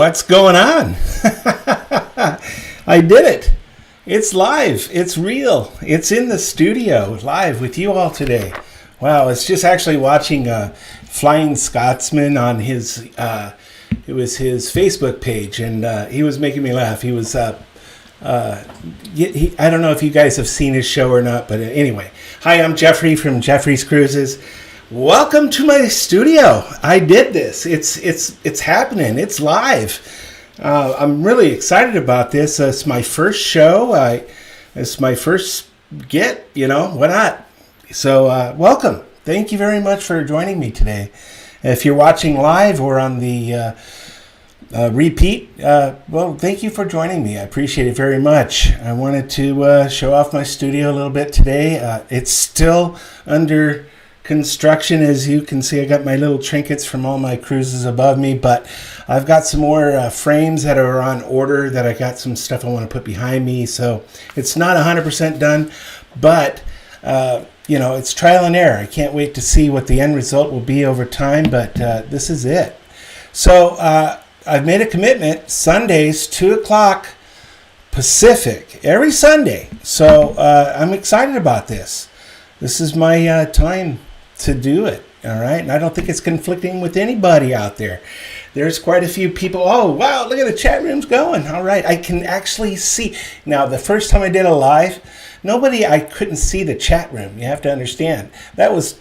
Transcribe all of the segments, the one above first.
What's going on? I did it. It's live. It's real. It's in the studio live with you all today. Wow, it's just actually watching Flying Scotsman on his, it was his Facebook page, and he was making me laugh. He was, I don't know if you guys have seen his show or not, but anyway. Hi, I'm Jeffrey from Jeffrey's Cruises. Welcome to my studio. I did this. It's happening. It's live. I'm really excited about this. It's my first show. It's my first get. Why not? So welcome. Thank you very much for joining me today. If you're watching live or on the repeat, well, thank you for joining me. I appreciate it very much. I wanted to show off my studio a little bit today. It's still under construction. As you can see, I got my little trinkets from all my cruises above me, but I've got some more frames that are on order that I got some stuff I want to put behind me. So it's not 100% done, but it's trial and error. I can't wait to see what the end result will be over time, but this is it. So I've made a commitment, Sundays, 2 o'clock Pacific, every Sunday. So I'm excited about this. This is my time to do it, all right? And I don't think it's conflicting with anybody out there. There's quite a few people. Oh, wow, look at the chat room's going. All right, I can actually see. Now, the first time I did a live, I couldn't see the chat room. You have to understand. That was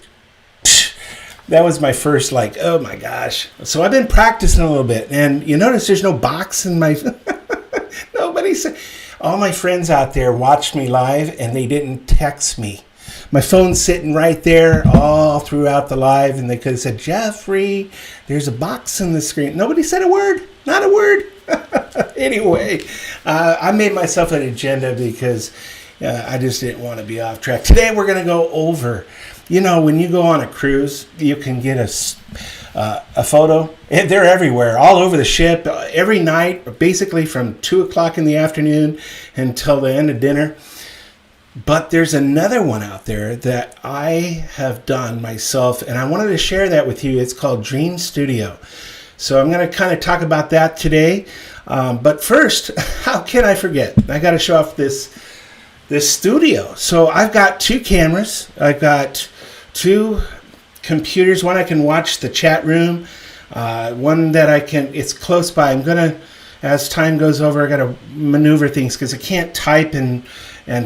my first, oh my gosh. So I've been practicing a little bit. And you notice there's no box in my... Nobody said... All my friends out there watched me live and they didn't text me. My phone's sitting right there all throughout the live, and they could have said, Jeffrey, there's a box in the screen. Nobody said a word. Not a word. Anyway, I made myself an agenda because I just didn't want to be off track. Today we're going to go over, when you go on a cruise, you can get a photo. They're everywhere, all over the ship, every night, basically from 2 o'clock in the afternoon until the end of dinner. But there's another one out there that I have done myself, and I wanted to share that with you. It's called Dream Studio. So I'm going to kind of talk about that today. But first, how can I forget? I got to show off this studio. So I've got 2 cameras. I've got 2 computers. One I can watch the chat room. One that it's close by. I'm going to, as time goes over, I got to maneuver things because I can't type and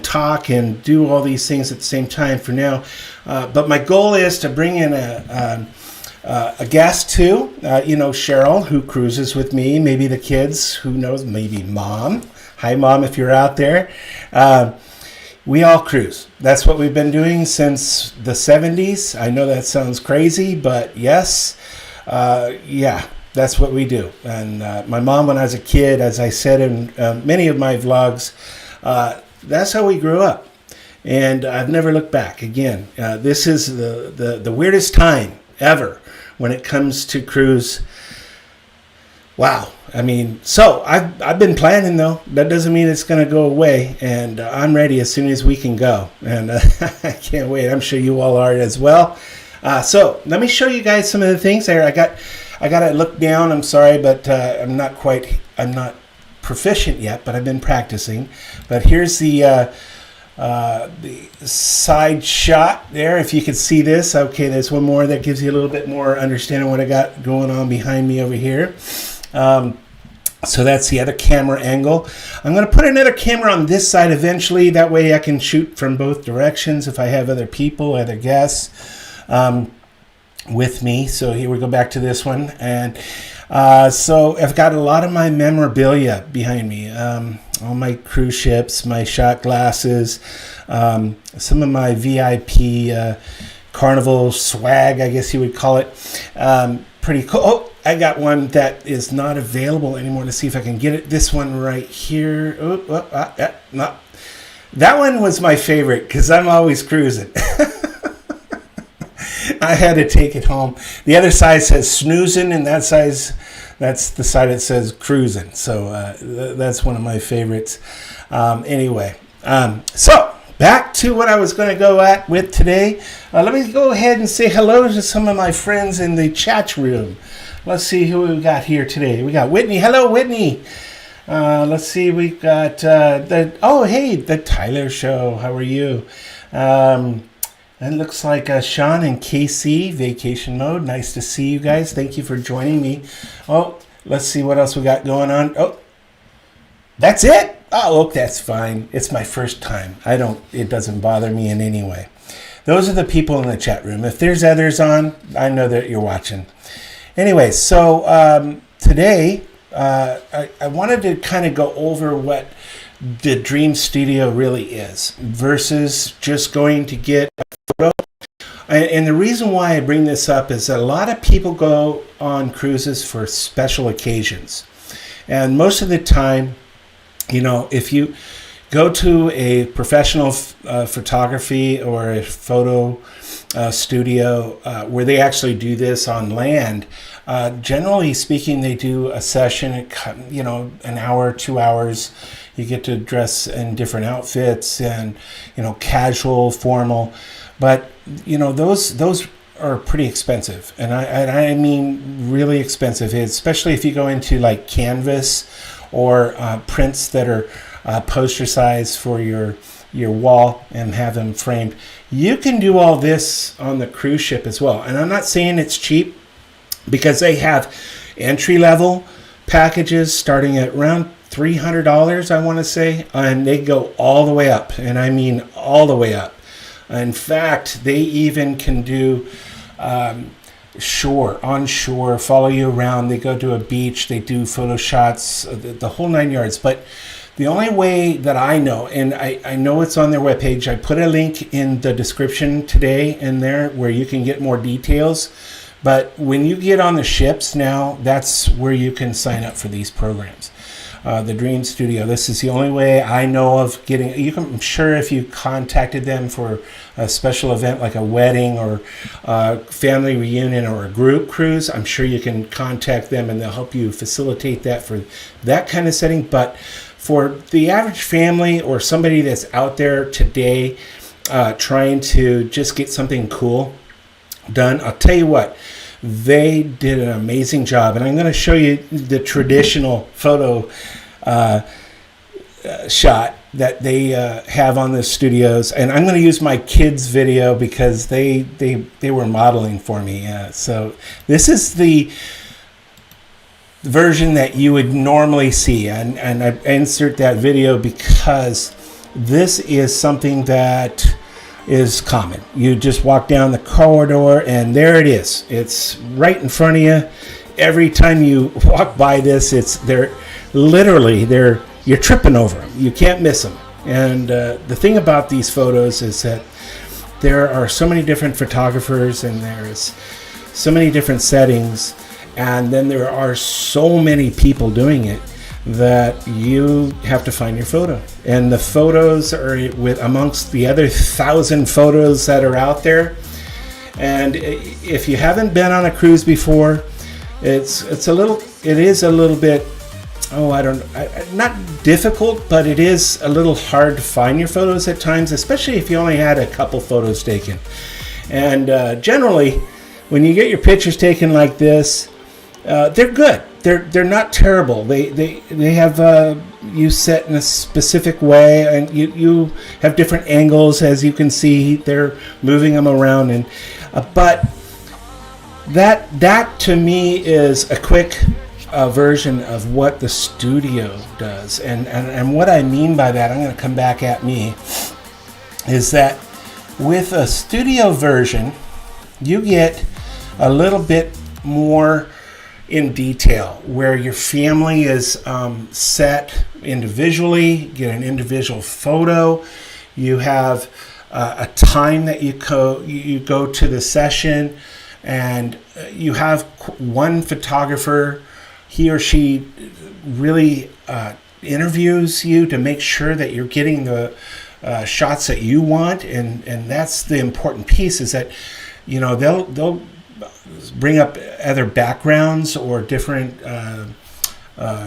talk and do all these things at the same time for now. But my goal is to bring in a guest too. Cheryl, who cruises with me, maybe the kids, who knows, maybe Mom. Hi, Mom, if you're out there. We all cruise. That's what we've been doing since the 70s. I know that sounds crazy, but yes, that's what we do. And my mom, when I was a kid, as I said in many of my vlogs, that's how we grew up. And I've never looked back. Again, this is the weirdest time ever when it comes to cruise. Wow. So I've been planning, though. That doesn't mean it's going to go away. And I'm ready as soon as we can go. And I can't wait. I'm sure you all are as well. So let me show you guys some of the things there. I got to look down. I'm sorry, but I'm not proficient yet, but I've been practicing. But here's the side shot there. If you could see this, okay, there's one more that gives you a little bit more understanding what I got going on behind me over here. So that's the other camera angle. I'm going to put another camera on this side eventually. That way I can shoot from both directions if I have other people, other guests with me. So here we go back to this one. And so I've got a lot of my memorabilia behind me. All my cruise ships, my shot glasses, some of my VIP Carnival swag, I guess you would call it. Pretty cool. Oh, I got one that is not available anymore. Let's see if I can get it. This one right here. No. That one was my favorite because I'm always cruising. I had to take it home. The other side says snoozing, and that's the side that says cruising. So that's one of my favorites. Anyway, so back to what I was going to go with today. Let me go ahead and say hello to some of my friends in the chat room. Let's see who we got here today. We got Whitney. Hello, Whitney. Let's see. We got the Tyler Show. How are you? It looks like Sean and KC, vacation mode. Nice to see you guys. Thank you for joining me. Oh, let's see what else we got going on. Oh, that's it? Oh, that's fine. It's my first time. It doesn't bother me in any way. Those are the people in the chat room. If there's others on, I know that you're watching. Anyway, so today I wanted to kind of go over what the Dream Studio really is versus just going to get a photo. And the reason why I bring this up is that a lot of people go on cruises for special occasions. And most of the time, if you go to a professional photography or a photo studio where they actually do this on land, generally speaking, they do a session, an hour, 2 hours. You get to dress in different outfits and, casual, formal. But, those are pretty expensive. And I mean really expensive, especially if you go into like canvas or prints that are poster size for your wall and have them framed. You can do all this on the cruise ship as well. And I'm not saying it's cheap, because they have entry-level packages starting at around $300, I want to say, and they go all the way up, and I mean all the way up. In fact, they even can do onshore, follow you around. They go to a beach, they do photo shots, the whole 9 yards. But the only way that I know, and I know it's on their webpage, I put a link in the description today in there where you can get more details. But when you get on the ships now, that's where you can sign up for these programs. The Dream Studio, this is the only way I know of getting. I'm sure if you contacted them for a special event like a wedding or a family reunion or a group cruise, I'm sure you can contact them and they'll help you facilitate that for that kind of setting. But for the average family or somebody that's out there today trying to just get something cool done, I'll tell you what, they did an amazing job. And I'm going to show you the traditional photo shot that they have on the studios. And I'm going to use my kids' video because they were modeling for me. So this is the version that you would normally see. And I insert that video because this is something that is common. You just walk down the corridor and there it is. It's right in front of you. Every time you walk by this, you're tripping over them. You can't miss them. And the thing about these photos is that there are so many different photographers and there's so many different settings, and then there are so many people doing it that you have to find your photo. And the photos are with amongst the other 1,000 photos that are out there. And if you haven't been on a cruise before, it is a little bit, not difficult, but it is a little hard to find your photos at times, especially if you only had a couple photos taken. And generally, when you get your pictures taken like this, they're good. They're not terrible. They have you set in a specific way, and you have different angles, as you can see. They're moving them around, and but that to me is a quick version of what the studio does, and what I mean by that, I'm going to come back at me, is that with a studio version, you get a little bit more in detail, where your family is set individually, get an individual photo. You have a time that you go to the session, and you have one photographer. He or she really interviews you to make sure that you're getting the shots that you want, and that's the important piece, is that they'll bring up other backgrounds or different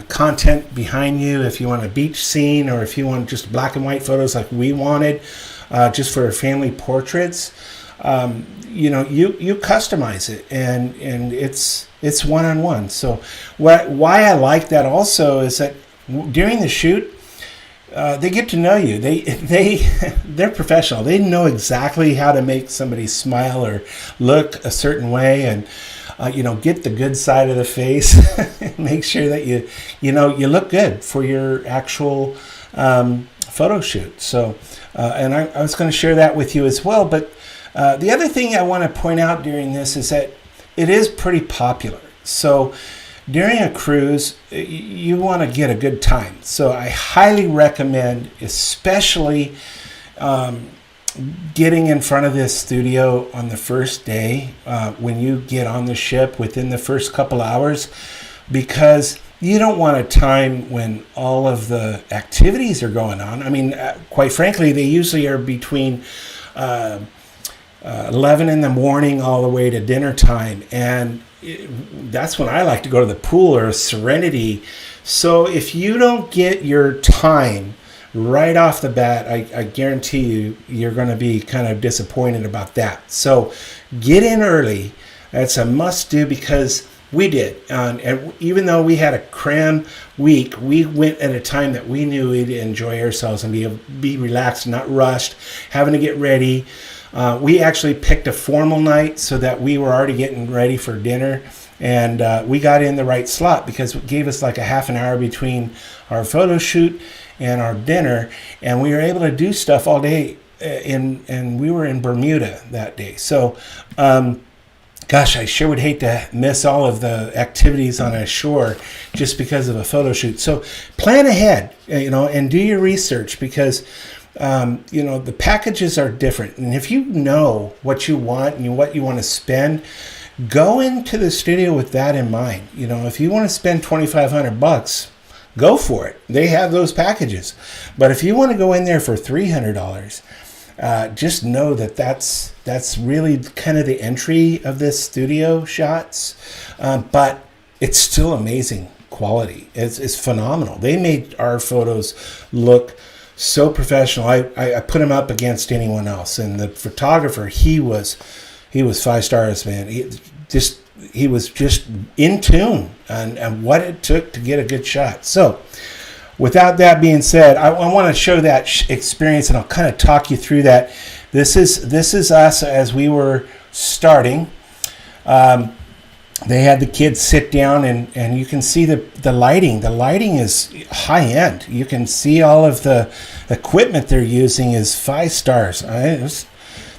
content behind you if you want a beach scene, or if you want just black and white photos like we wanted, just for family portraits. you customize it, and it's one-on-one. So why I like that also is that during the shoot, they get to know you. They're professional. They know exactly how to make somebody smile or look a certain way, and get the good side of the face. Make sure that you look good for your actual photo shoot. So, and I was going to share that with you as well. But the other thing I want to point out during this is that it is pretty popular. So during a cruise, you want to get a good time. So I highly recommend, especially getting in front of this studio on the first day when you get on the ship within the first couple hours, because you don't want a time when all of the activities are going on. I mean, quite frankly, they usually are between 11 in the morning all the way to dinner time, and that's when I like to go to the pool or Serenity. So if you don't get your time right off the bat, I guarantee you're going to be kind of disappointed about that. So get in early. That's a must do, because we did. And even though we had a cram week, we went at a time that we knew we'd enjoy ourselves and be relaxed, not rushed, having to get ready. We actually picked a formal night so that we were already getting ready for dinner, and we got in the right slot because it gave us like a half an hour between our photo shoot and our dinner, and we were able to do stuff all day. And we were in Bermuda that day. So, gosh, I sure would hate to miss all of the activities on a shore just because of a photo shoot. So plan ahead, and do your research, because the packages are different. And if you know what you want and what you want to spend, go into the studio with that in mind. If you want to spend $2,500, go for it. They have those packages. But if you want to go in there for $300, just know that that's really kind of the entry of this studio shots. But it's still amazing quality. It's phenomenal. They made our photos look so professional. I put him up against anyone else, and the photographer, he was 5 stars, man. He was just in tune and what it took to get a good shot. So without that being said, I want to show that experience, and I'll kind of talk you through that. This is us as we were starting. They had the kids sit down, and you can see the lighting. The lighting is high end. You can see all of the equipment they're using is 5 stars.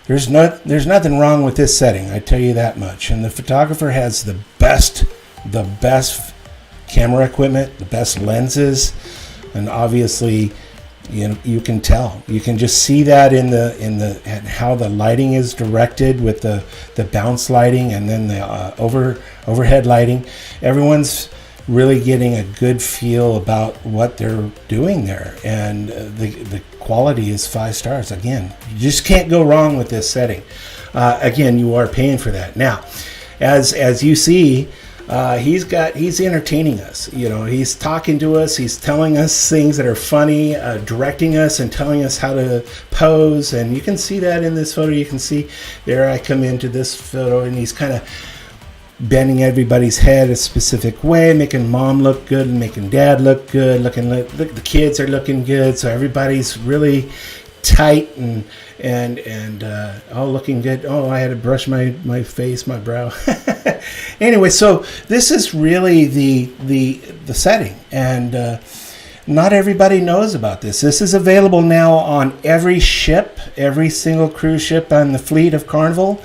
There's nothing wrong with this setting, I tell you that much. And the photographer has the best camera equipment, the best lenses, and obviously, you can tell. You can just see that in the how the lighting is directed with the bounce lighting, and then the overhead lighting. Everyone's really getting a good feel about what they're doing there, and the quality is 5 stars. Again, you just can't go wrong with this setting. Again, you are paying for that. Now, as you see, he's entertaining us. He's talking to us. He's telling us things that are funny, directing us and telling us how to pose. And you can see that in this photo. You can see there I come into this photo, and he's kind of bending everybody's head a specific way, making mom look good and making dad look good. The kids are looking good. So everybody's really tight and all looking good. Oh, I had to brush my face, my brow. Anyway, so this is really the setting, and not everybody knows about this. This is available now on every ship, every single cruise ship on the fleet of Carnival.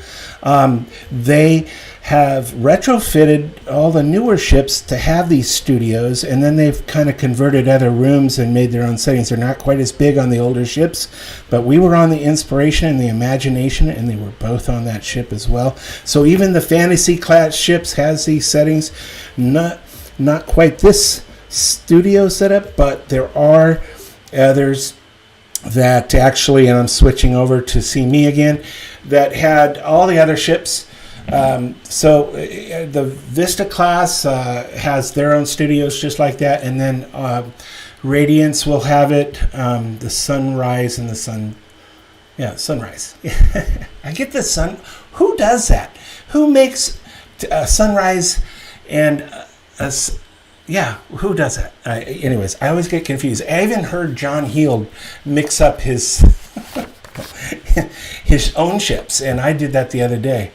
They have retrofitted all the newer ships to have these studios, and then they've kind of converted other rooms and made their own settings. They're not quite as big on the older ships, but we were on the Inspiration and the Imagination, and they were both on that ship as well. So even the Fantasy class ships has these settings. Not quite this studio setup, but there are others that actually, and I'm switching over to see me again, that had all the other ships. So the Vista class has their own studios just like that, and then Radiance will have it, the Sunrise and the Yeah, sunrise. I get the sun. Who does that? Who makes sunrise and yeah, who does that? Anyways, I always get confused. I even heard John Heald mix up his his own ships, and I did that the other day.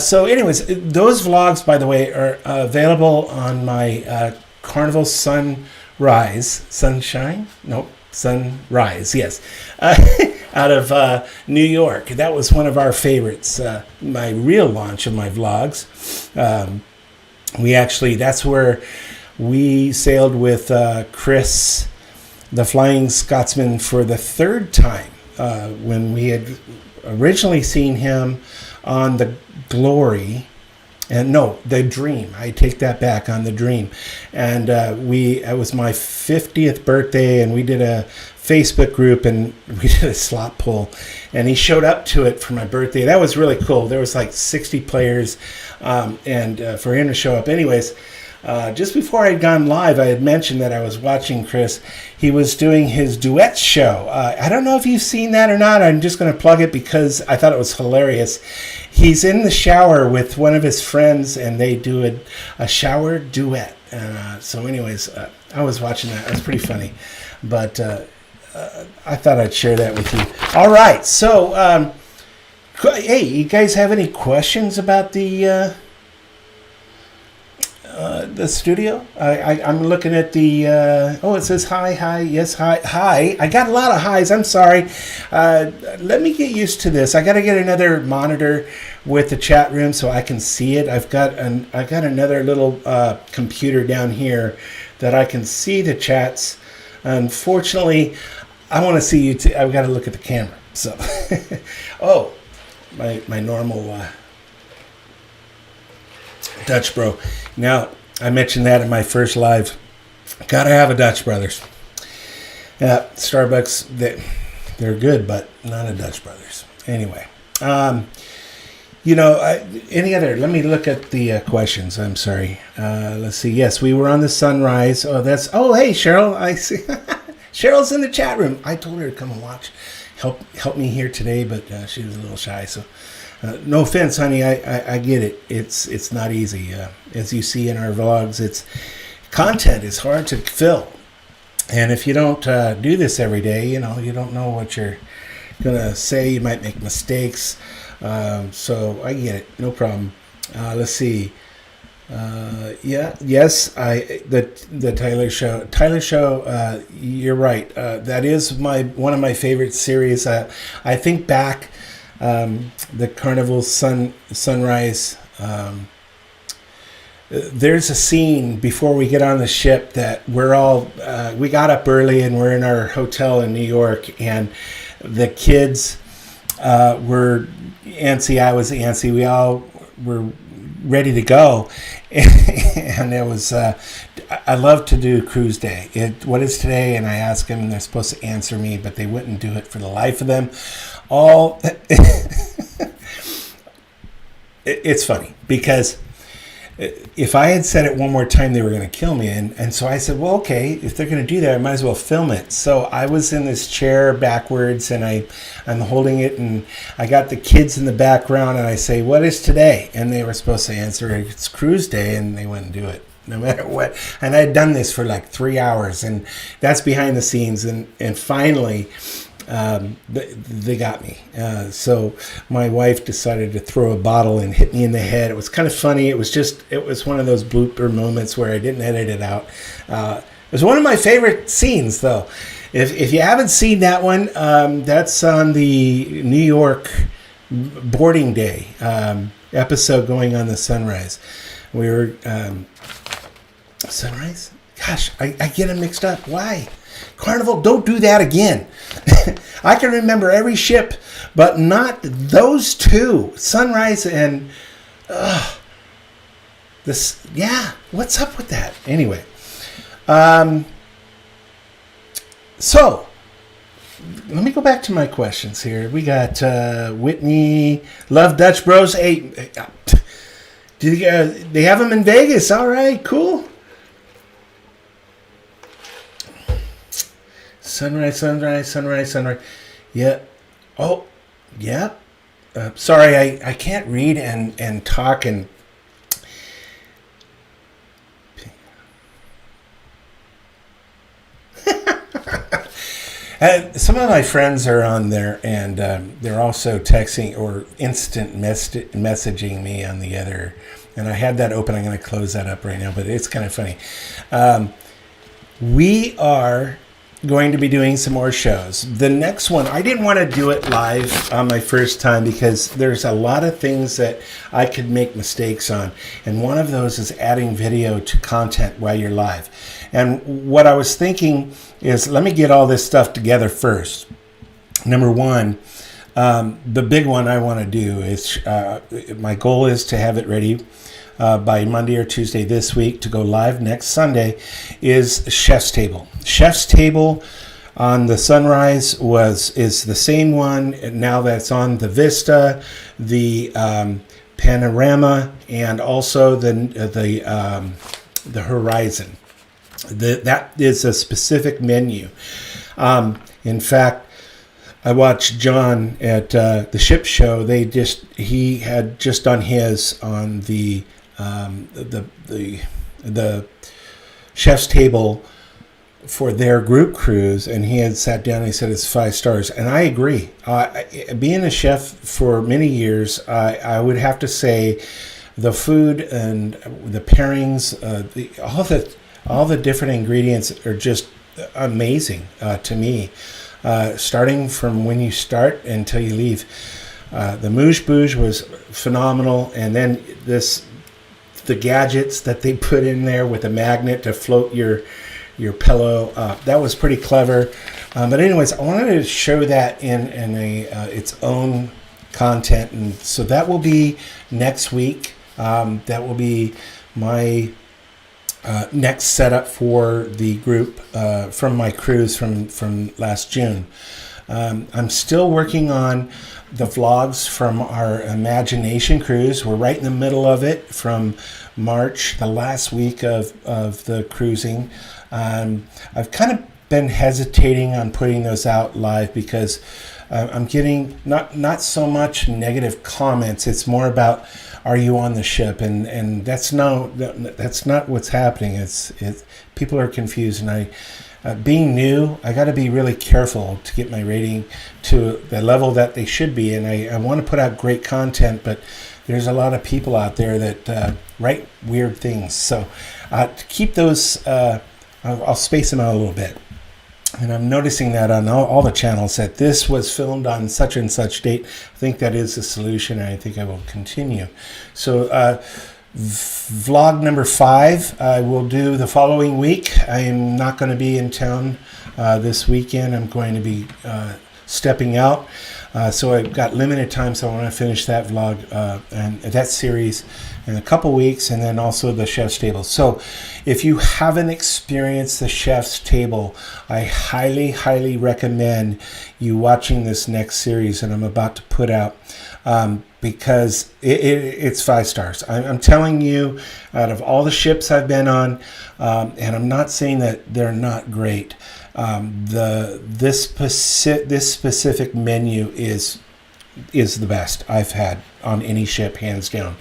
So anyways, those vlogs, by the way, are available on my Carnival Sunrise, yes, out of New York. That was one of our favorites, my real launch of my vlogs. That's where we sailed with Chris, the Flying Scotsman, for the third time, when we had originally seen him on the Glory. And no, the Dream. I take that back, on the Dream. And it was my 50th birthday, and we did a Facebook group, and we did a slot pull. And he showed up to it for my birthday. That was really cool. There was like 60 players, and for him to show up. Anyways, just before I had gone live, I had mentioned that I was watching Chris. He was doing his duet show. I don't know if you've seen that or not. I'm just going to plug it because I thought it was hilarious. He's in the shower with one of his friends, and they do a shower duet. So anyways, I was watching that. It was pretty funny. But I thought I'd share that with you. All right. So, hey, you guys have any questions about the studio? I'm looking at the it says hi, yes, hi. I got a lot of highs. I'm sorry. Let me get used to this. I got to get another monitor with the chat room so I can see it. I got another little computer down here that I can see the chats. Unfortunately, I want to see you too. I've got to look at the camera. So my normal Dutch Bro. Now, I mentioned that in my first live. Gotta have a Dutch Brothers. Yeah, Starbucks, they're good, but not a Dutch Brothers. Anyway, any other? Let me look at the questions. I'm sorry. Let's see. Yes, we were on the Sunrise. Oh, hey, Cheryl. I see. Cheryl's in the chat room. I told her to come and watch. Help me here today, but she was a little shy, so... no offense, honey. I get it. It's not easy. As you see in our vlogs, content is hard to fill, and if you don't do this every day, you don't know what you're gonna say. You might make mistakes. So I get it. No problem. Let's see. Yes. The Tyler Show. Tyler Show. You're right. That is one of my favorite series. I think back. The Carnival Sunrise. There's a scene before we get on the ship that we got up early and we're in our hotel in New York, and the kids were antsy. I was antsy. We all were ready to go, and it was. I love to do cruise day. What is today? And I ask them, and they're supposed to answer me, but they wouldn't do it for the life of them. It's funny because if I had said it one more time, they were going to kill me. And so I said, well, okay, if they're going to do that, I might as well film it. So I was in this chair backwards, and I'm holding it, and I got the kids in the background, and I say, what is today? And they were supposed to answer, it's cruise day, and they wouldn't do it. No matter what. And I had done this for like 3 hours, and that's behind the scenes. And finally, they got me. So my wife decided to throw a bottle and hit me in the head. It was kind of funny. It was one of those blooper moments where I didn't edit it out. It was one of my favorite scenes, though. If you haven't seen that one, that's on the New York boarding day episode going on the Sunrise. We were... Sunrise? Gosh, I get them mixed up. Why? Carnival, don't do that again. I can remember every ship, but not those two. Sunrise and... what's up with that? Anyway. So, let me go back to my questions here. We got Whitney, Love Dutch Bros. Hey, they have them in Vegas. All right, cool. Sunrise. Yeah. Oh, yeah. Sorry, I can't read and talk and. Some of my friends are on there, and they're also texting or instant messaging me on the other. And I had that open. I'm going to close that up right now, but it's kind of funny. We are going to be doing some more shows. The next one, I didn't want to do it live on my first time because there's a lot of things that I could make mistakes on. And one of those is adding video to content while you're live. And what I was thinking is, let me get all this stuff together first. Number one, the big one I want to do is, my goal is to have it ready by Monday or Tuesday this week to go live next Sunday, is Chef's Table. Chef's Table on the Sunrise is the same one now that's on the Vista, the Panorama, and also the Horizon. That is a specific menu. In fact, I watched John at the Ship Show. He had just done his on the Chef's Table for their group cruise, and he had sat down and he said it's 5 stars, and I agree. Being a chef for many years, I would have to say the food and the pairings, all the different ingredients are just amazing to me. Starting from when you start until you leave. The Mouche Bouge was phenomenal, and then the gadgets that they put in there with a magnet to float your pillow, that was pretty clever. But anyways, I wanted to show that in its own content, and so that will be next week. That will be my next setup for the group from my cruise from last June. I'm still working on the vlogs from our Imagination cruise. We're right in the middle of it from March, the last week of the cruising. I've kind of been hesitating on putting those out live because I'm getting not so much negative comments. It's more about, are you on the ship? And that's not what's happening. It's people are confused, and being new, I got to be really careful to get my rating to the level that they should be. And I want to put out great content, but there's a lot of people out there that write weird things. So to keep those, I'll space them out a little bit. And I'm noticing that on all the channels that this was filmed on such and such date. I think that is the solution, and I think I will continue. So vlog number 5 I will do the following week. I am not going to be in town this weekend. I'm going to be stepping out. So I've got limited time, so I want to finish that vlog and that series in a couple weeks, and then also the Chef's Table. So if you haven't experienced the Chef's Table, I highly, highly recommend you watching this next series that I'm about to put out, because it's 5 stars. I'm telling you, out of all the ships I've been on, and I'm not saying that they're not great, this specific menu is the best I've had on any ship, hands down.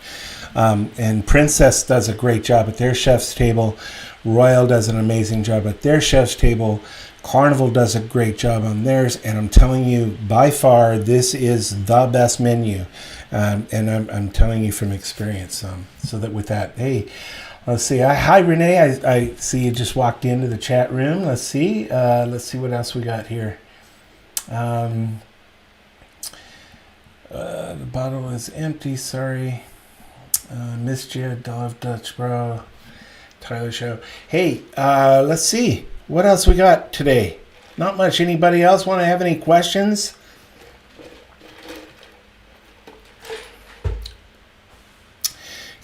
And Princess does a great job at their Chef's Table. Royal does an amazing job at their Chef's Table. Carnival does a great job on theirs, and I'm telling you, by far, this is the best menu, and I'm telling you from experience. So that with that, hey, let's see. Hi, Renee. I see you just walked into the chat room. Let's see what else we got here. The bottle is empty. Sorry, missed you. Dove Dutch Bro, Tyler Show. Hey, let's see. What else we got today? Not much. Anybody else want to have any questions?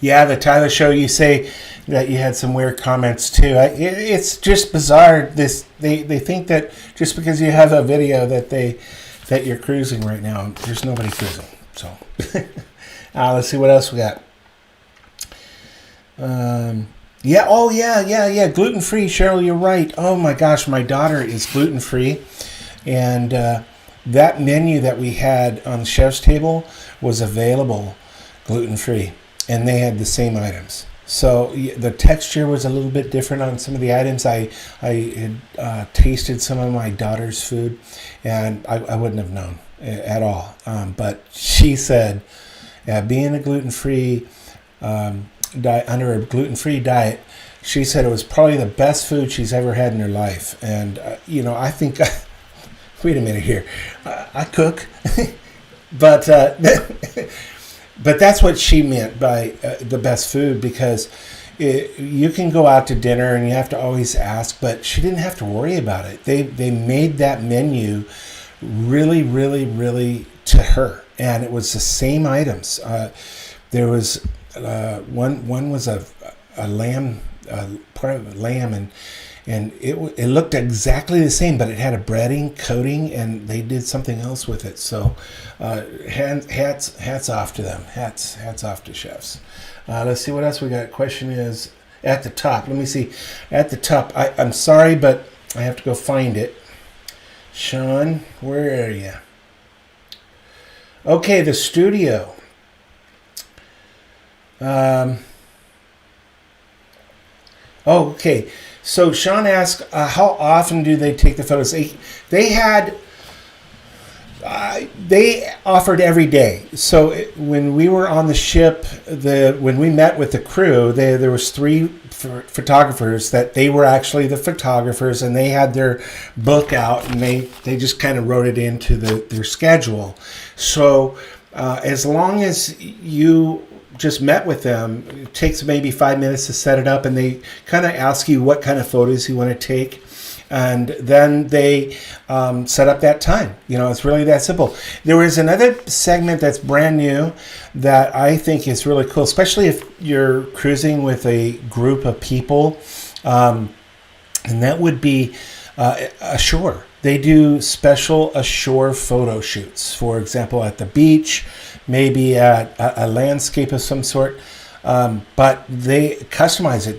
Yeah, the Tyler Show, you say that you had some weird comments too. It's just bizarre. They think that just because you have a video that you're cruising right now. There's nobody cruising. So let's see what else we got. Yeah. Oh, yeah. Gluten-free, Cheryl. You're right. Oh my gosh, my daughter is gluten-free, and that menu that we had on the chef's table was available gluten-free, and they had the same items. So the texture was a little bit different on some of the items. I had tasted some of my daughter's food, and I wouldn't have known at all. But she said, being a gluten-free diet, under a gluten-free diet, she said it was probably the best food she's ever had in her life. And I think, wait a minute here, I cook, but. But that's what she meant by the best food, because you can go out to dinner and you have to always ask, but she didn't have to worry about it. They made that menu really, really, really to her, and it was the same items. There was one was a lamb, part of a lamb, and it looked exactly the same, but it had a breading coating, and they did something else with it. So, hats off to them. Hats off to chefs. Let's see what else we got. Question is at the top. Let me see. At the top. I'm sorry, but I have to go find it. Sean, where are you? Okay, the studio. Okay. So Sean asked, how often do they take the photos? They offered every day. So when we were on the ship, when we met with the crew, there was 3 photographers that they were actually the photographers, and they had their book out, and they just kind of wrote it into their schedule. So as long as you just met with them, it takes maybe 5 minutes to set it up, and they kind of ask you what kind of photos you want to take, and then they set up that time. It's really that simple. There was another segment that's brand new that I think is really cool, especially if you're cruising with a group of people, and that would be ashore. They do special ashore photo shoots, for example, at the beach, maybe at a landscape of some sort, but they customize it.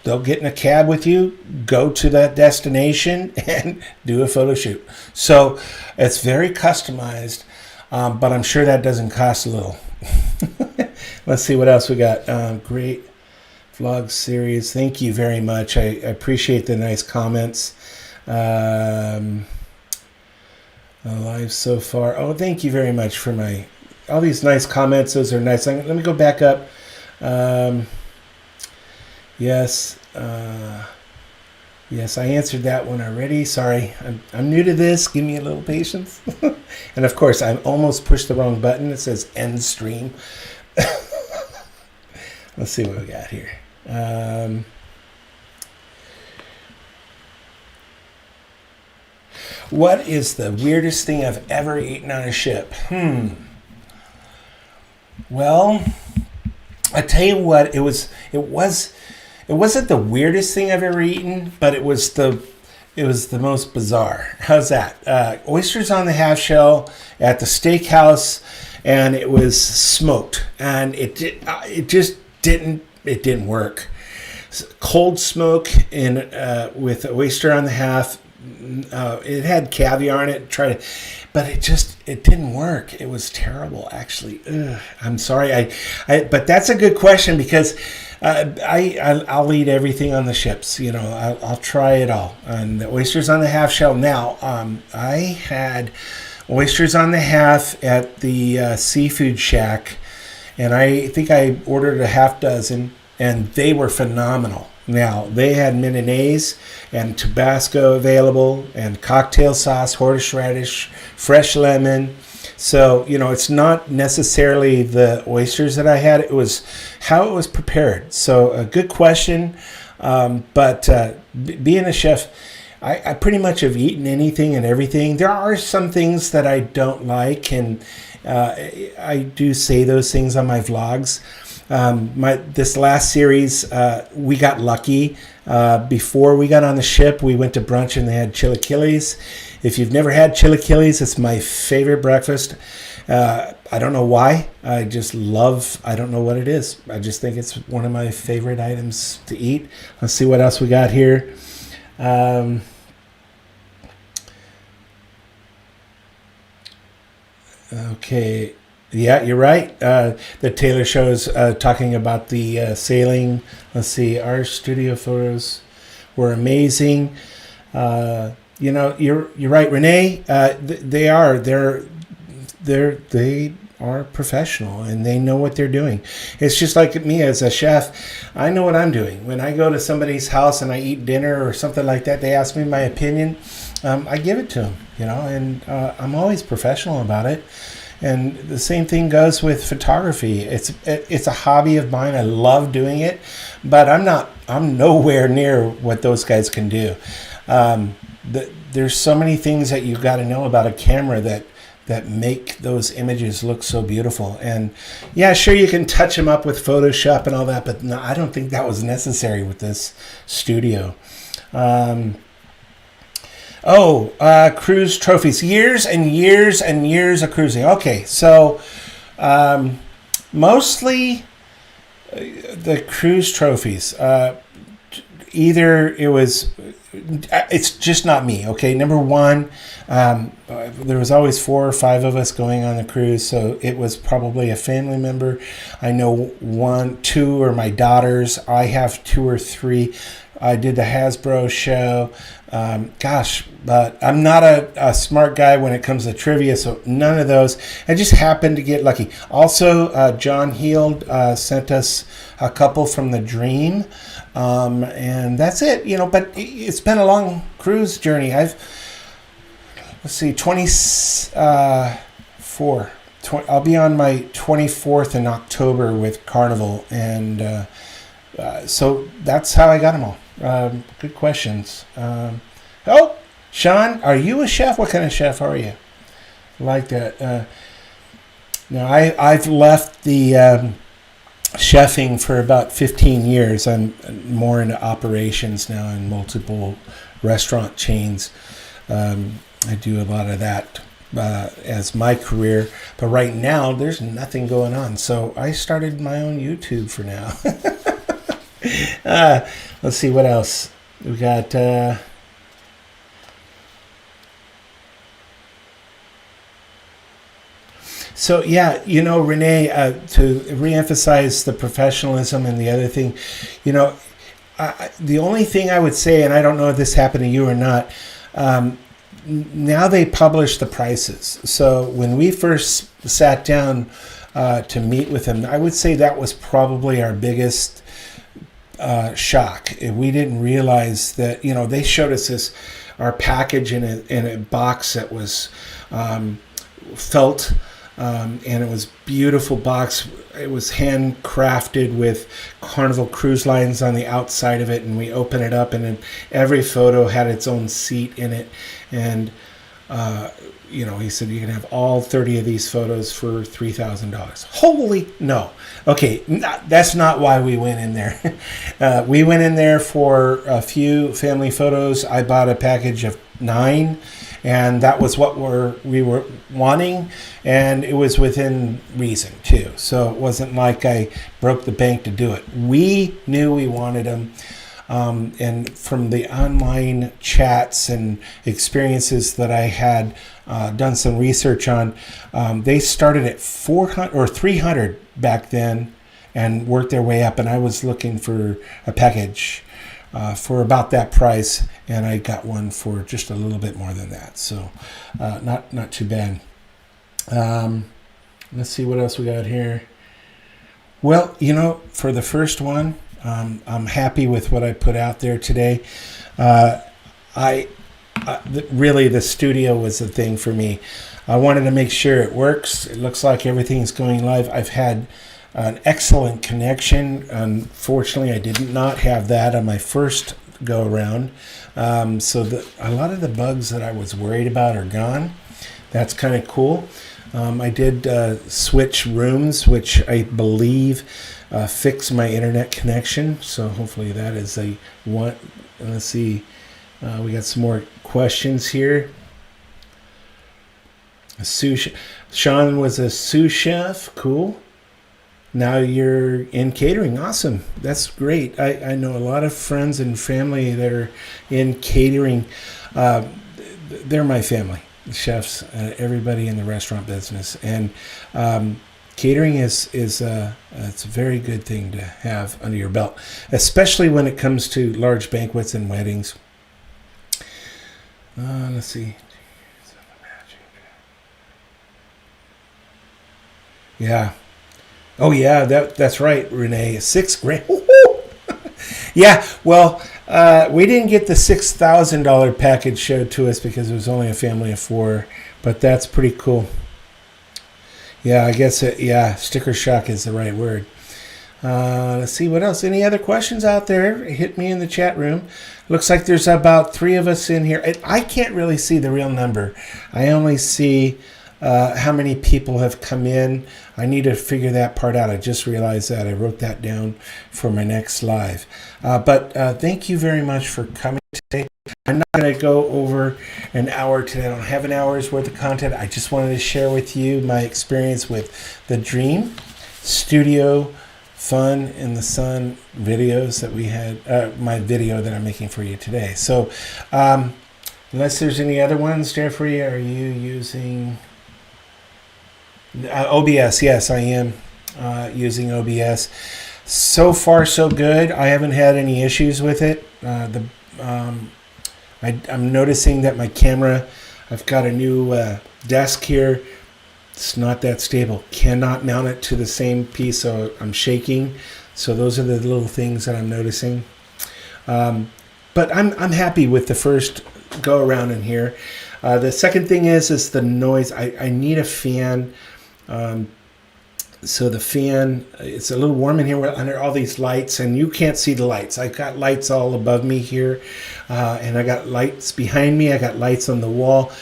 They'll get in a cab with you, go to that destination, and do a photo shoot. So it's very customized, but I'm sure that doesn't cost a little. Let's see what else we got. Great vlog series. Thank you very much. I appreciate the nice comments. Live so far. Oh, thank you very much for all these nice comments. Those are nice. Let me go back up. Yes. Yes, I answered that one already. Sorry, I'm new to this. Give me a little patience. And of course, I almost pushed the wrong button. It says end stream. Let's see what we got here. What is the weirdest thing I've ever eaten on a ship? Well, I tell you what, it wasn't the weirdest thing I've ever eaten, but it was the most bizarre. How's that? Oysters on the half shell at the steakhouse, and it was smoked, and it just didn't work. Cold smoke with oyster on the half. It had caviar in it. But it didn't work. It was terrible, actually. Ugh, I'm sorry. But that's a good question, because I'll eat everything on the ships. I'll try it all. And the oysters on the half shell. Now, I had oysters on the half at the Seafood Shack, and I think I ordered a half dozen, and they were phenomenal. Now, they had mayonnaise and Tabasco available, and cocktail sauce, horseradish, fresh lemon. So, it's not necessarily the oysters that I had. It was how it was prepared. So, a good question. But being a chef, I pretty much have eaten anything and everything. There are some things that I don't like, and I do say those things on my vlogs. This last series, we got lucky. Before we got on the ship, we went to brunch, and they had chilaquiles. If you've never had chilaquiles, it's my favorite breakfast. I don't know why. I don't know what it is. I just think it's one of my favorite items to eat. Let's see what else we got here. Okay. Yeah, you're right. The Taylor Show's talking about the sailing. Let's see. Our studio photos were amazing. You're right, Renee. They are. They are professional and they know what they're doing. It's just like me as a chef. I know what I'm doing. When I go to somebody's house and I eat dinner or something like that, they ask me my opinion. I give it to them, and I'm always professional about it. And the same thing goes with photography. It's a hobby of mine. I love doing it, but I'm nowhere near what those guys can do. There's so many things that you've got to know about a camera that make those images look so beautiful. And yeah, sure, you can touch them up with Photoshop and all that, but no, I don't think that was necessary with this studio. Cruise trophies. Years and years and years of cruising. Okay, so mostly the cruise trophies. It's just not me, okay? Number one, there was always 4 or 5 of us going on the cruise, so it was probably a family member. I know 1, 2 are my daughters. I have 2 or 3. I did the Hasbro show. But I'm not a smart guy when it comes to trivia, so none of those. I just happened to get lucky. Also, John Heald sent us a couple from the Dream. And that's it, but it's been a long cruise journey. I'll be on my 24th in October with Carnival. And, so that's how I got them all. Good questions. Sean, are you a chef? What kind of chef are you? I like that. Now I've left the, chefing for about 15 years. I'm more into operations now in multiple restaurant chains. I do a lot of that as my career, but right now there's nothing going on, so I started my own YouTube for now. Let's see what else we got. So yeah, Renee, to reemphasize the professionalism and the other thing, the only thing I would say, and I don't know if this happened to you or not, now they publish the prices. So when we first sat down to meet with them, I would say that was probably our biggest shock. We didn't realize that, they showed us our package in a box that was felt. And it was beautiful box. It was handcrafted with Carnival Cruise Lines on the outside of it, and we open it up, and then every photo had its own seat in it. And he said you can have all 30 of these photos for $3,000. Holy no! Okay, that's not why we went in there. We went in there for a few family photos. I bought a package of 9. And that was what we were wanting, and it was within reason too. So it wasn't like I broke the bank to do it. We knew we wanted them, and from the online chats and experiences that I had done some research on, they started at 400 or 300 back then, and worked their way up. And I was looking for a package for about that price, and I got one for just a little bit more than that. So not too bad. Let's see what else we got here. Well, for the first one, I'm happy with what I put out there today. Really, the studio was the thing for me. I wanted to make sure it works. It looks like everything's going live. I've had an excellent connection. Unfortunately, I did not have that on my first go around. So a lot of the bugs that I was worried about are gone. That's kind of cool. I did switch rooms, which I believe fixed my internet connection. So hopefully that is a one. Let's see. We got some more questions here. Sean was a sous chef. Cool. Now you're in catering. Awesome. That's great. I know a lot of friends and family that are in catering. They're my family. chefs, everybody in the restaurant business. And catering is it's a very good thing to have under your belt, especially when it comes to large banquets and weddings. Let's see. Yeah. Oh yeah, that's right, Renee. $6,000. Yeah. Well, we didn't get the $6,000 package showed to us because it was only a family of 4, but that's pretty cool. Yeah, I guess sticker shock is the right word. Let's see what else. Any other questions out there? Hit me in the chat room. Looks like there's about 3 of us in here. I can't really see the real number. I only see how many people have come in. I need to figure that part out. I just realized that. I wrote that down for my next live. But thank you very much for coming today. I'm not going to go over an hour today. I don't have an hour's worth of content. I just wanted to share with you my experience with the Dream Studio Fun in the Sun videos that we had, my video that I'm making for you today. So unless there's any other ones, Jeffrey, are you using OBS? Yes, I am using OBS. So far, so good. I haven't had any issues with it. I'm noticing that my camera, I've got a new desk here. It's not that stable. Cannot mount it to the same piece, so I'm shaking. So those are the little things that I'm noticing. But I'm happy with the first go around in here. The second thing is the noise. I need a fan. So the fan, it's a little warm in here. We're under all these lights, and you can't see the lights. I've got lights all above me here, and I got lights behind me. I got lights on the wall,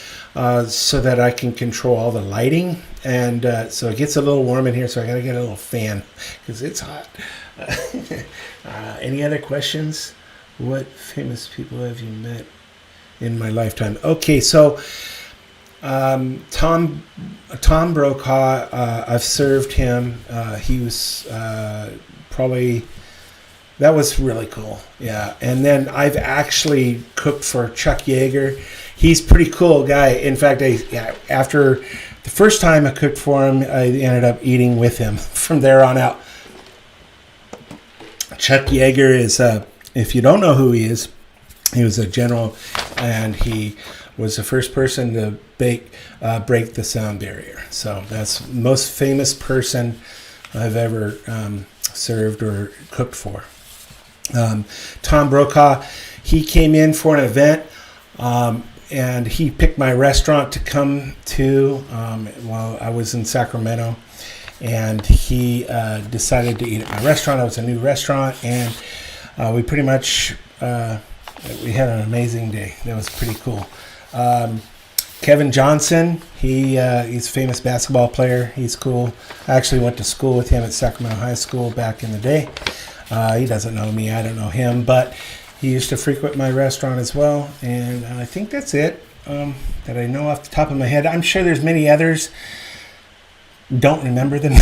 so that I can control all the lighting. And so it gets a little warm in here, so I got to get a little fan because it's hot. Any other questions? What famous people have you met in my lifetime? Okay, so Tom Brokaw, I've served him. He was probably, that was really cool. Yeah. And then I've actually cooked for Chuck Yeager. He's a pretty cool guy. In fact, after the first time I cooked for him, I ended up eating with him from there on out. Chuck Yeager is, if you don't know who he is, he was a general, and he was the first person to break the sound barrier. So that's the most famous person I've ever served or cooked for. Tom Brokaw, he came in for an event, and he picked my restaurant to come to while I was in Sacramento. And he decided to eat at my restaurant. It was a new restaurant, and we pretty much, we had an amazing day. That was pretty cool. Kevin Johnson, he's a famous basketball player. He's cool. I actually went to school with him at Sacramento High School back in the day. He doesn't know me. I don't know him, but he used to frequent my restaurant as well. And I think that's it that I know off the top of my head. I'm sure there's many others. Don't remember them.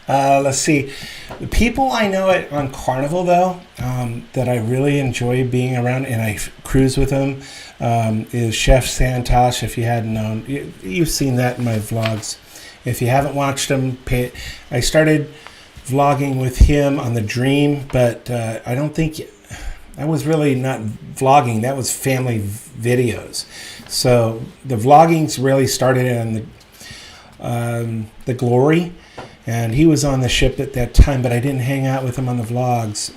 Let's see. The people I know on Carnival, though, that I really enjoy being around, and I cruise with them, is Chef Santosh. If you hadn't known, you've seen that in my vlogs. If you haven't watched them, I started vlogging with him on the Dream, but I don't think that was really not vlogging. That was family videos. So the vlogging's really started on the Glory, and he was on the ship at that time, but I didn't hang out with him on the vlogs.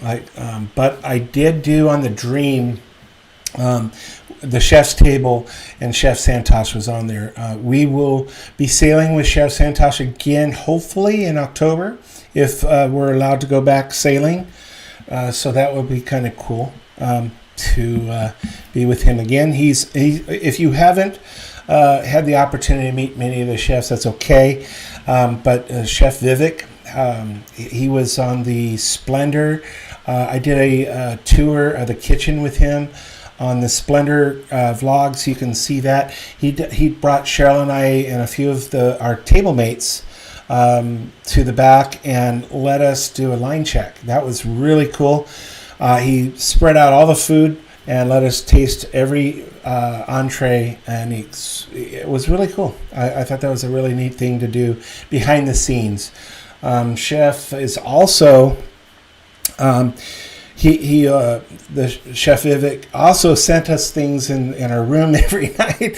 But I did do on the Dream, the Chef's Table, and Chef Santosh was on there. We will be sailing with Chef Santosh again, hopefully in October, if we're allowed to go back sailing. So that would be kind of cool to be with him again. If you haven't had the opportunity to meet many of the chefs, that's okay. But Chef Vivek, he was on the Splendor. I did a tour of the kitchen with him on the Splendor vlogs. You can see that. He brought Cheryl and I and a few of our table mates to the back and let us do a line check. That was really cool. He spread out all the food and let us taste every entree, and it was really cool. I thought that was a really neat thing to do behind the scenes. Chef is also the Chef Vivek also sent us things in our room every night.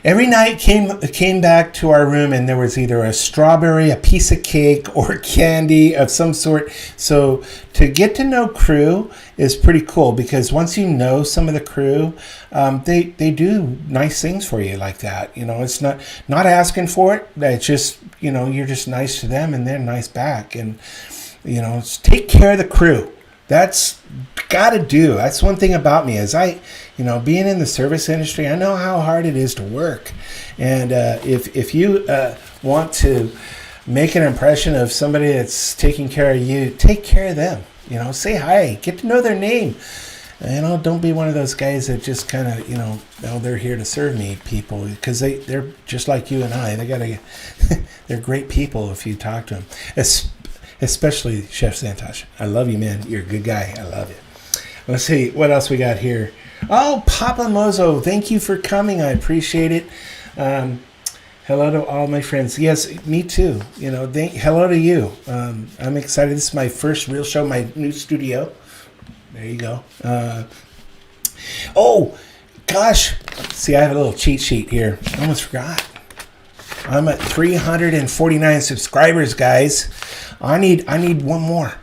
Every night came back to our room, and there was either a strawberry, a piece of cake, or candy of some sort. So to get to know crew is pretty cool, because once you know some of the crew, they do nice things for you like that. It's not asking for it. It's just, you're just nice to them, and they're nice back. And it's take care of the crew. That's got to do. That's one thing about me is being in the service industry, I know how hard it is to work. And if you want to make an impression of somebody that's taking care of you, take care of them. Say hi, get to know their name. Don't be one of those guys that just kind of, they're here to serve me people, because they're just like you and I. They're great people if you talk to them. Especially Chef Santosh. I love you, man. You're a good guy. I love you. Let's see what else we got here. Oh, Papa Mozo, thank you for coming. I appreciate it. Hello to all my friends. Yes, me too. Hello to you. I'm excited. This is my first real show, my new studio. There you go. Oh, gosh. See, I have a little cheat sheet here. I almost forgot. I'm at 349 subscribers, guys. I need one more.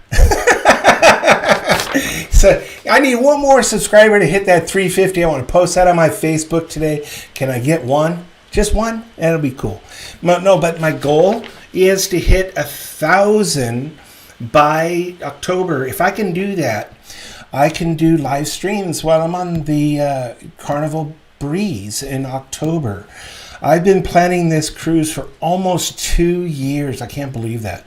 So I need one more subscriber to hit that 350. I want to post that on my Facebook today. Can I get one? Just one? That'll be cool. No, but my goal is to hit 1,000 by October. If I can do that, I can do live streams while I'm on the Carnival Breeze in October. I've been planning this cruise for almost 2 years. I can't believe that.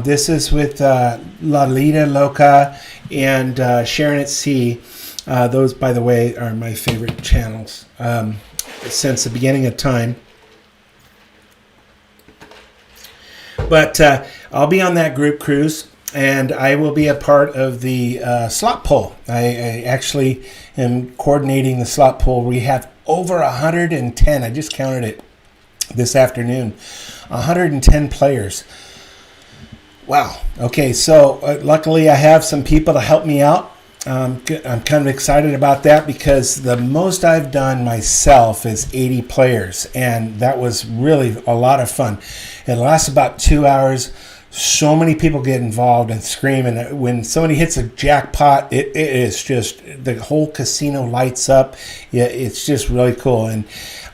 This is with La Lita Loca and Sharon at Sea. Those, by the way, are my favorite channels since the beginning of time. But I'll be on that group cruise, and I will be a part of the slot pull. I actually am coordinating the slot pull. We have over 110. I just counted it this afternoon. 110 players. Wow. Okay, so luckily I have some people to help me out. I'm kind of excited about that, because the most I've done myself is 80 players, and that was really a lot of fun. It lasts about 2 hours. So many people get involved and scream, and when somebody hits a jackpot, it is just, the whole casino lights up. Yeah, it's just really cool. And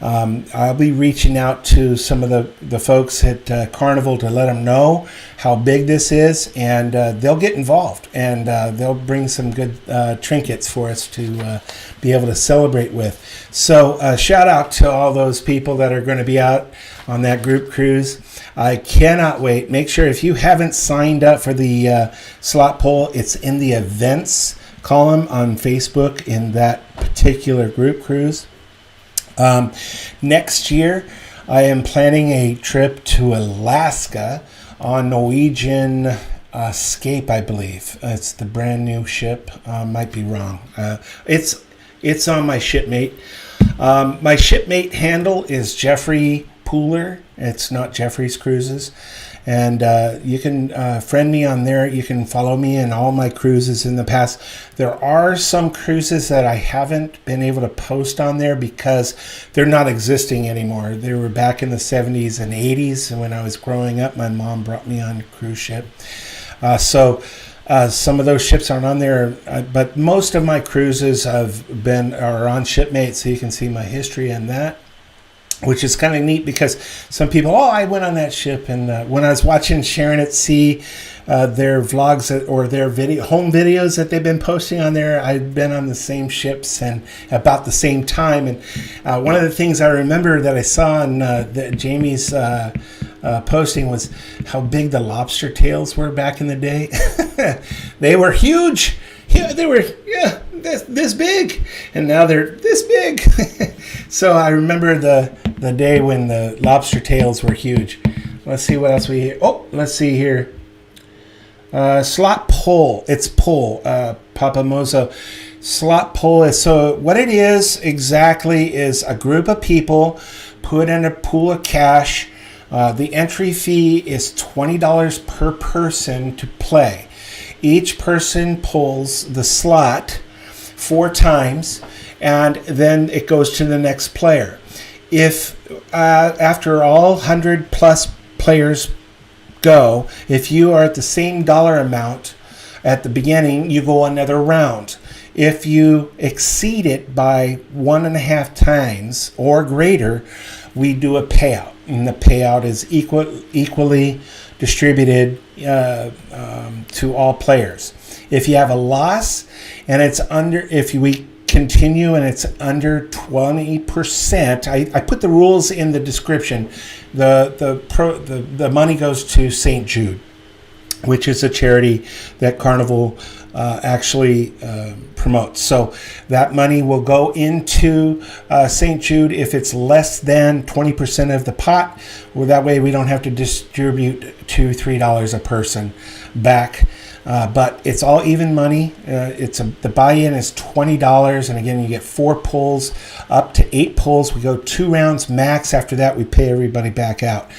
I'll be reaching out to some of the folks at Carnival to let them know how big this is, and they'll get involved, and they'll bring some good trinkets for us to be able to celebrate with. So shout out to all those people that are going to be out on that group cruise. I cannot wait. Make sure, if you haven't signed up for the slot poll, it's in the events column on Facebook in that particular group cruise. Next year, I am planning a trip to Alaska on Norwegian Escape, I believe. It's the brand new ship. Might be wrong. It's on my shipmate. My shipmate handle is Jeffrey Pooler. It's not Jeffrey's Cruises. And you can friend me on there. You can follow me in all my cruises in the past. There are some cruises that I haven't been able to post on there because they're not existing anymore. They were back in the 70s and 80s. And when I was growing up, my mom brought me on a cruise ship. So some of those ships aren't on there. But most of my cruises are on Shipmate. So you can see my history in that, which is kind of neat, because some people, I went on that ship. And when I was watching Sharon at Sea, their vlogs or their home videos that they've been posting on there, I've been on the same ships and about the same time. And one of the things I remember that I saw on Jamie's posting was how big the lobster tails were back in the day. They were huge. Yeah, they were this big, and now they're this big. So I remember the day when the lobster tails were huge. Let's see what else we hear. Oh, let's see here. Slot poll. It's poll. Papa Mozo. slot pull is, so what it is exactly is a group of people put in a pool of cash. The entry fee is $20 per person to play. Each person pulls the slot 4 times, and then it goes to the next player. If after all 100 plus players go, if you are at the same dollar amount at the beginning, you go another round. If you exceed it by 1.5 times or greater, we do a payout, and the payout is equally distributed to all players. If you have a loss and it's under, if we continue and it's under 20%, I put the rules in the description. The money goes to St. Jude, which is a charity that Carnival actually promotes. So that money will go into St. Jude if it's less than 20% of the pot. Well, that way we don't have to distribute $2-3 a person back. But it's all even money. The buy-in is $20, and again, you get 4 pulls, up to 8 pulls. We go 2 rounds max. After that, we pay everybody back out.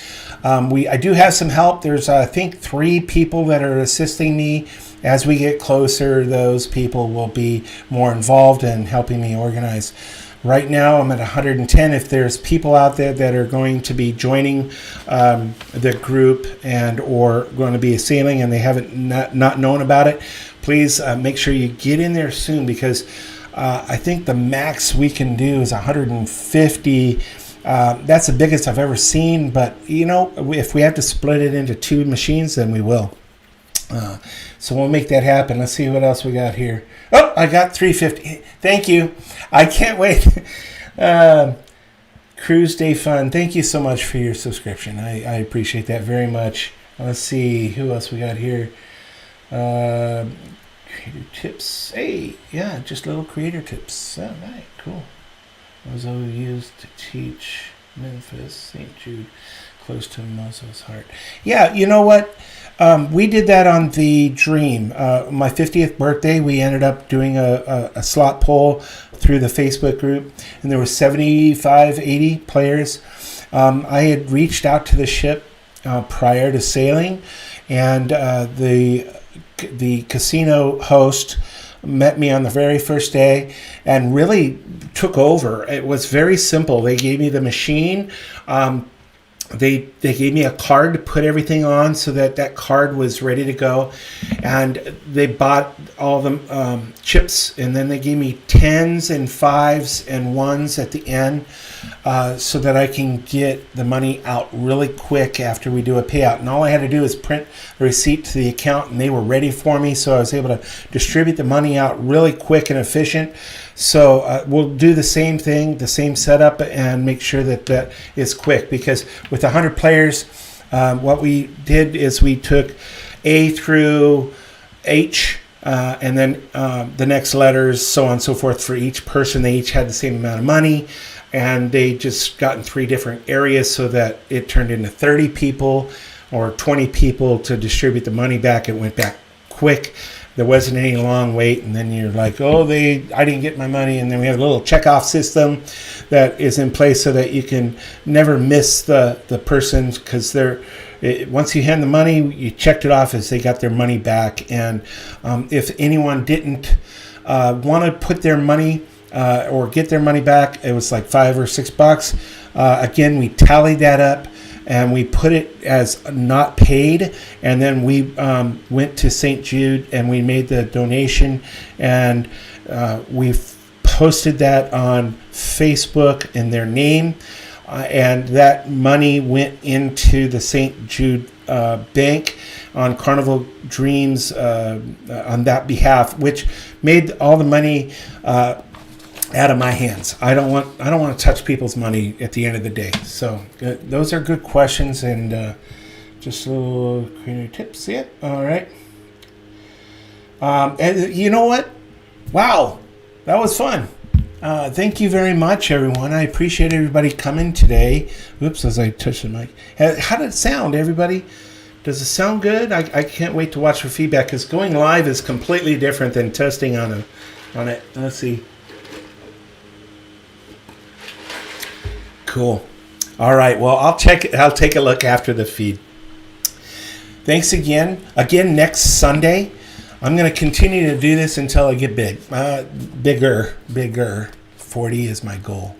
I do have some help. There's, I think, 3 people that are assisting me. As we get closer, those people will be more involved in helping me organize. Right now, I'm at 110. If there's people out there that are going to be joining the group and or going to be sailing and they haven't not known about it, please make sure you get in there soon, because I think the max we can do is 150. That's the biggest I've ever seen, but if we have to split it into 2 machines, then we will. So we'll make that happen. Let's see what else we got here. Oh, I got 350. Thank you. I can't wait. Cruise Day Fun. Thank you so much for your subscription. I appreciate that very much. Let's see who else we got here. Creator tips. Hey, yeah, just little creator tips. Oh, right, cool. Those I used to teach Memphis, St. Jude, close to Moses' heart. Yeah, you know what? We did that on the Dream. My 50th birthday, we ended up doing a slot pull through the Facebook group, and there were 75, 80 players. I had reached out to the ship prior to sailing, and the casino host met me on the very first day and really took over. It was very simple. They gave me the machine. They gave me a card to put everything on so that card was ready to go, and they bought all the chips, and then they gave me 10s and 5s and 1s at the end so that I can get the money out really quick after we do a payout. And all I had to do is print the receipt to the account, and they were ready for me, so I was able to distribute the money out really quick and efficient. So we'll do the same thing, the same setup, and make sure that is quick, because with 100 players, what we did is we took A through H, and then the next letters, so on and so forth for each person. They each had the same amount of money, and they just got in 3 different areas so that it turned into 30 people or 20 people to distribute the money back. It went back quick. There wasn't any long wait, and then you're like, I didn't get my money. And then we have a little checkoff system that is in place so that you can never miss the person, because once you hand the money, you checked it off as they got their money back. And if anyone didn't want to put their money or get their money back, it was like $5 or $6. Again, we tallied that up, and we put it as not paid, and then we went to St. Jude and we made the donation, and we posted that on Facebook in their name, and that money went into the St. Jude bank on Carnival Dreams on that behalf, which made all the money out of my hands. I don't want to touch people's money at the end of the day. So those are good questions, and just a little creator tips. Yeah, all right. And you know what? Wow, that was fun. Thank you very much, everyone. I appreciate everybody coming today. Oops, as I touched the mic. How did it sound, everybody? Does it sound good? I can't wait to watch for feedback, because going live is completely different than testing on on it. Let's see. Cool. All right. Well, I'll take a look after the feed. Thanks again. Again, next Sunday, I'm going to continue to do this until I get big. Bigger. 40 is my goal.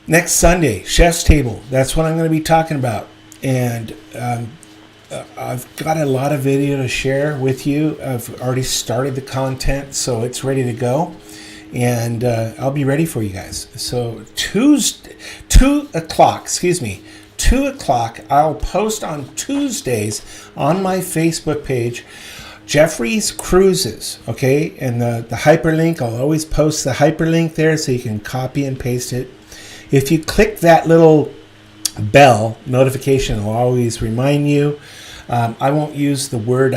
Next Sunday, Chef's Table. That's what I'm going to be talking about. And I've got a lot of video to share with you. I've already started the content, so it's ready to go. And I'll be ready for you guys. So 2 o'clock, 2 o'clock, I'll post on Tuesdays on my Facebook page, Jeffrey's Cruises, okay? And the hyperlink, I'll always post the hyperlink there so you can copy and paste it. If you click that little bell notification, it'll always remind you. I won't use the word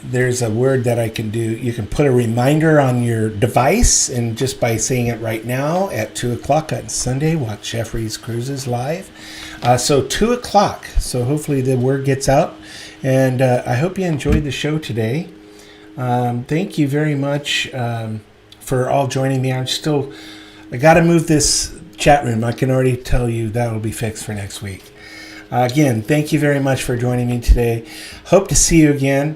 there's a word that I can do. You can put a reminder on your device, and just by saying it right now at 2 o'clock on Sunday, watch Jeffrey's Cruises live. So 2 o'clock. So hopefully the word gets out. And I hope you enjoyed the show today. Thank you very much for all joining me. I got to move this chat room. I can already tell you that will be fixed for next week. Again, thank you very much for joining me today. Hope to see you again.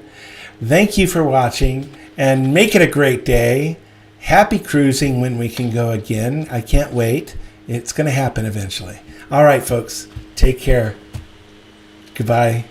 Thank you for watching, and make it a great day. Happy cruising when we can go again. I can't wait. It's going to happen eventually. All right, folks. Take care. Goodbye.